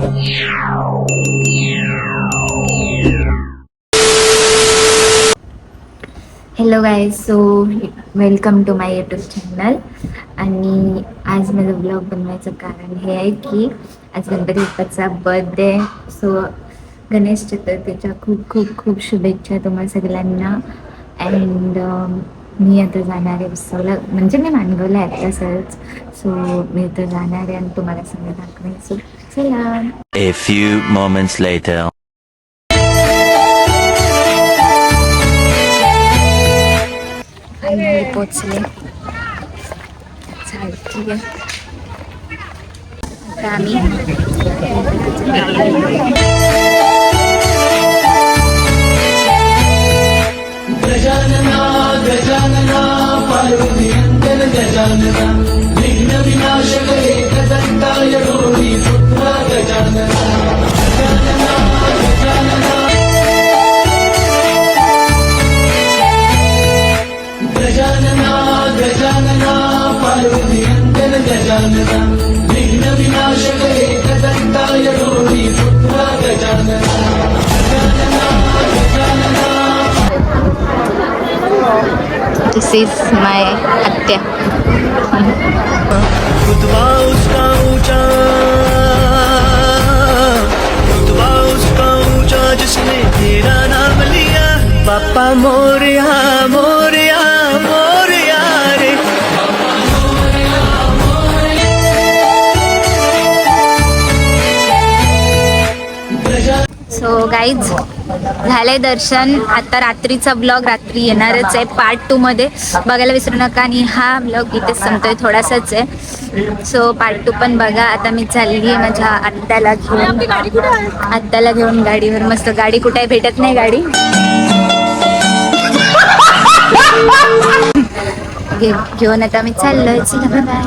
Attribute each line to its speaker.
Speaker 1: Hello guys, so welcome to my YouTube channel. आणि आज माझं ब्लॉग बनवायचं कारण हे आहे की आज गणपती बाप्पाचा बर्थडे. सो गणेश चतुर्थीच्या खूप खूप खूप शुभेच्छा तुम्हाला सगळ्यांना. अँड मी आता जाणार आहे उत्सवला, म्हणजे मी मानगावला आहे आता सहज. सो मी आता जाणार आहे आणि तुम्हाला सगळं दाखवायचं. चला.
Speaker 2: A few moments later.
Speaker 1: Finally पोचले. चालेल, ठीक आहे. आता आम्ही
Speaker 3: गजानना गजानना पार्वतीयंकर गजानना विघ्न विनाशक एकदंताय गौरी पुत्र गजानना गजानना गजानना गजानना गजानना पार्वतीयंकर गजानना विघ्न विनाशक एकदंताय गौरी पुत्र गजानना गजानना गजानना.
Speaker 1: दिस इज माय आत्या.
Speaker 3: रुतबा उसका ऊंचा, रुतबा उसका ऊंचा जिसने तेरा नाम लिया. बाप्पा मोरया मोरया मोरया रे.
Speaker 1: सो गाईज, झालंय दर्शन. आता रात्रीचा ब्लॉग रात्री येणारच आहे पार्ट 2 मध्ये, बघायला विसरू नका. आणि हा ब्लॉग इथे संपतोय, थोडासाच आहे. सो पार्ट 2 पण बघा. आता मी चालली आहे माझ्या आत्याला घेऊन गाडीवर. मस्त गाडी कुठे आहे, भेटत नाही गाडी. घेऊन आता मी चाललोय. चला बाय.